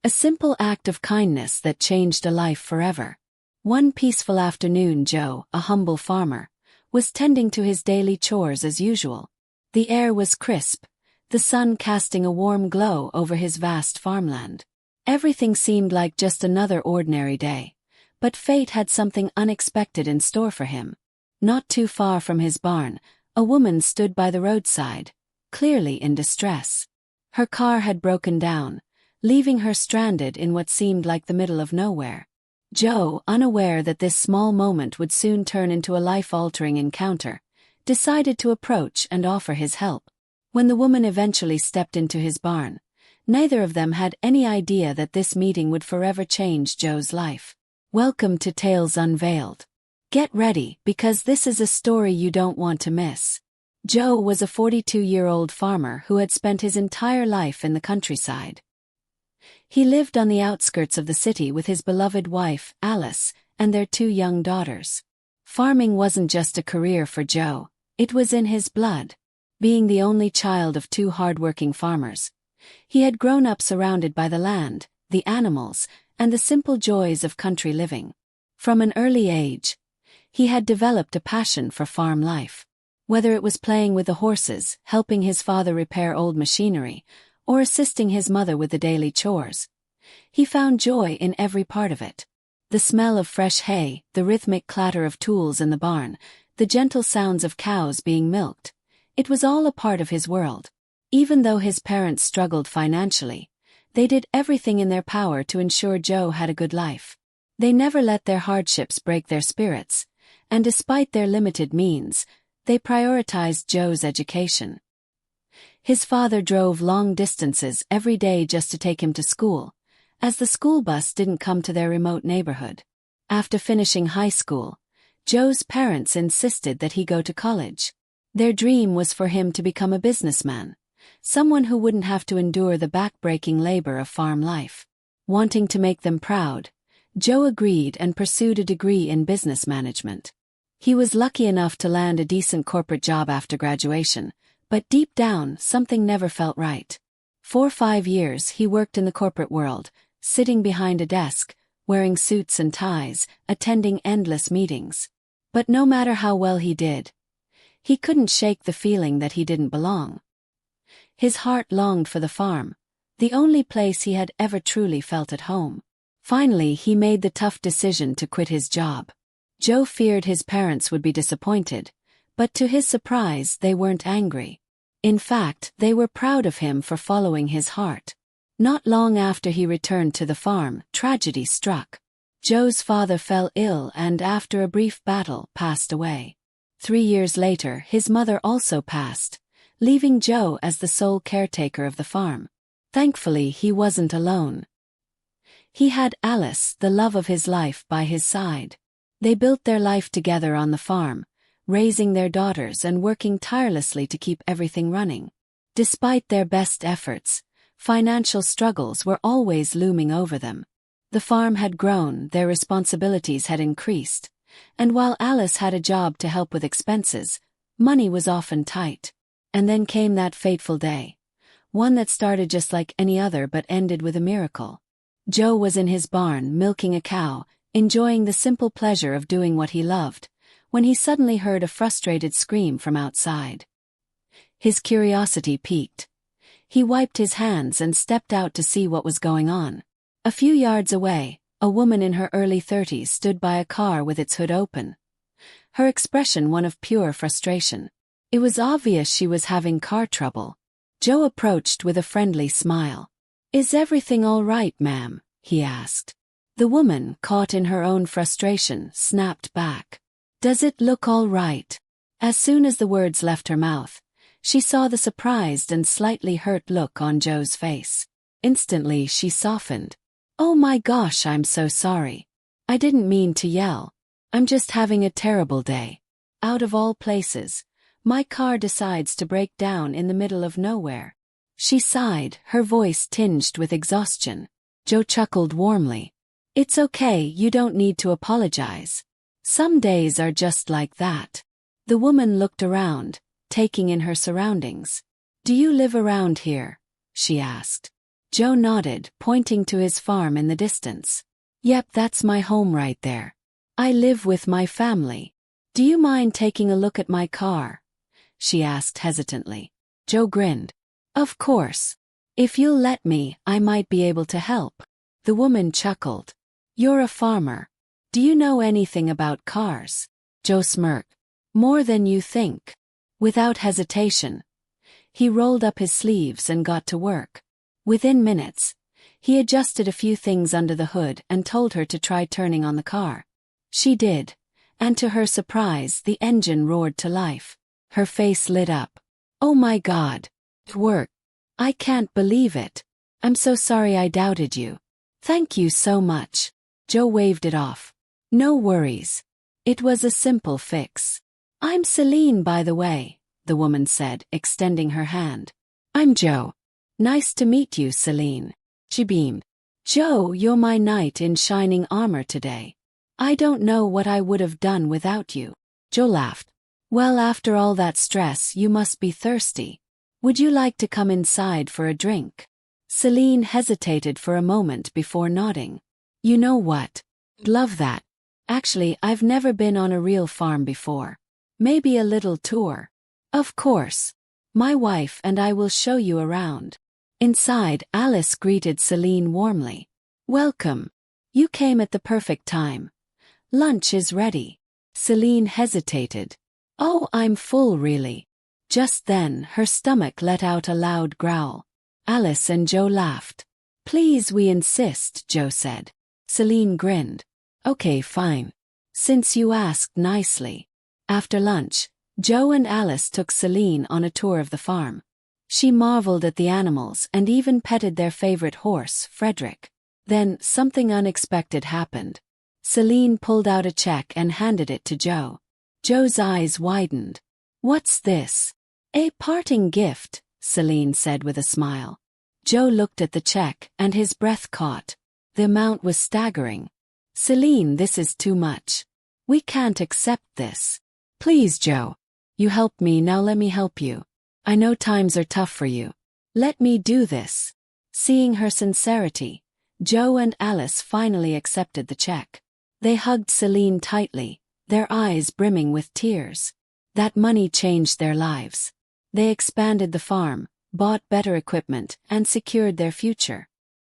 A simple act of kindness that changed a life forever. One peaceful afternoon, Joe, a humble farmer, was tending to his daily chores as usual. The air was crisp, the sun casting a warm glow over his vast farmland. Everything seemed like just another ordinary day, but fate had something unexpected in store for him. Not too far from his barn, a woman stood by the roadside, clearly in distress. Her car had broken down, leaving her stranded in what seemed like the middle of nowhere. Joe, unaware that this small moment would soon turn into a life-altering encounter, decided to approach and offer his help. When the woman eventually stepped into his barn, neither of them had any idea that this meeting would forever change Joe's life. Welcome to Tales Unveiled. Get ready, because this is a story you don't want to miss. Joe was a 42-year-old farmer who had spent his entire life in the countryside. He lived on the outskirts of the city with his beloved wife, Alice, and their 2 young daughters. Farming wasn't just a career for Joe, it was in his blood. Being the only child of 2 hard-working farmers, he had grown up surrounded by the land, the animals, and the simple joys of country living. From an early age, he had developed a passion for farm life. Whether it was playing with the horses, helping his father repair old machinery, or assisting his mother with the daily chores, he found joy in every part of it. The smell of fresh hay, the rhythmic clatter of tools in the barn, the gentle sounds of cows being milked, it was all a part of his world. Even though his parents struggled financially, they did everything in their power to ensure Joe had a good life. They never let their hardships break their spirits, and despite their limited means, they prioritized Joe's education. His father drove long distances every day just to take him to school, as the school bus didn't come to their remote neighborhood. After finishing high school, Joe's parents insisted that he go to college. Their dream was for him to become a businessman, someone who wouldn't have to endure the back-breaking labor of farm life. Wanting to make them proud, Joe agreed and pursued a degree in business management. He was lucky enough to land a decent corporate job after graduation, but deep down, something never felt right. For 5 years he worked in the corporate world, sitting behind a desk, wearing suits and ties, attending endless meetings. But no matter how well he did, he couldn't shake the feeling that he didn't belong. His heart longed for the farm, the only place he had ever truly felt at home. Finally, he made the tough decision to quit his job. Joe feared his parents would be disappointed, but to his surprise, they weren't angry. In fact, they were proud of him for following his heart. Not long after he returned to the farm, tragedy struck. Joe's father fell ill and, after a brief battle, passed away. 3 years later, his mother also passed, leaving Joe as the sole caretaker of the farm. Thankfully, he wasn't alone. He had Alice, the love of his life, by his side. They built their life together on the farm, raising their daughters and working tirelessly to keep everything running. Despite their best efforts, financial struggles were always looming over them. The farm had grown, their responsibilities had increased, and while Alice had a job to help with expenses, money was often tight. And then came that fateful day, one that started just like any other but ended with a miracle. Joe was in his barn milking a cow, enjoying the simple pleasure of doing what he loved, when he suddenly heard a frustrated scream from outside. His curiosity piqued. He wiped his hands and stepped out to see what was going on. A few yards away, a woman in her early 30s stood by a car with its hood open, her expression one of pure frustration. It was obvious she was having car trouble. Joe approached with a friendly smile. "Is everything all right, ma'am?" he asked. The woman, caught in her own frustration, snapped back. "Does it look all right?" As soon as the words left her mouth, she saw the surprised and slightly hurt look on Joe's face. Instantly she softened. "Oh my gosh, I'm so sorry. I didn't mean to yell. I'm just having a terrible day. Out of all places, my car decides to break down in the middle of nowhere." She sighed, her voice tinged with exhaustion. Joe chuckled warmly. "It's okay, you don't need to apologize. Some days are just like that." The woman looked around, taking in her surroundings. "Do you live around here?" she asked. Joe nodded, pointing to his farm in the distance. Yep, that's my home right there. I live with my family. Do you mind taking a look at my car? She asked hesitantly. Joe grinned. Of course. If you'll let me, I might be able to help. The woman chuckled. You're a farmer. Do you know anything about cars? Joe smirked. More than you think. Without hesitation, he rolled up his sleeves and got to work. Within minutes, he adjusted a few things under the hood and told her to try turning on the car. She did, and to her surprise, the engine roared to life. Her face lit up. Oh my God. It worked. I can't believe it. I'm so sorry I doubted you. Thank you so much. Joe waved it off. No worries. It was a simple fix. I'm Celine, by the way, the woman said, extending her hand. I'm Joe. Nice to meet you, Celine. She beamed. Joe, you're my knight in shining armor today. I don't know what I would have done without you. Joe laughed. Well, after all that stress, you must be thirsty. Would you like to come inside for a drink? Celine hesitated for a moment before nodding. You know what? Love that. Actually, I've never been on a real farm before. Maybe a little tour. Of course. My wife and I will show you around. Inside, Alice greeted Celine warmly. Welcome. You came at the perfect time. Lunch is ready. Celine hesitated. Oh, I'm full really. Just then, her stomach let out a loud growl. Alice and Joe laughed. Please, we insist, Joe said. Celine grinned. Okay, fine. Since you asked nicely. After lunch, Joe and Alice took Celine on a tour of the farm. She marveled at the animals and even petted their favorite horse, Frederick. Then, something unexpected happened. Celine pulled out a check and handed it to Joe. Joe's eyes widened. What's this? A parting gift, Celine said with a smile. Joe looked at the check and his breath caught. The amount was staggering. Celine, this is too much. We can't accept this. Please, Joe. You helped me, now let me help you. I know times are tough for you. Let me do this. Seeing her sincerity, Joe and Alice finally accepted the check. They hugged Celine tightly, their eyes brimming with tears. That money changed their lives. They expanded the farm, bought better equipment, and secured their future.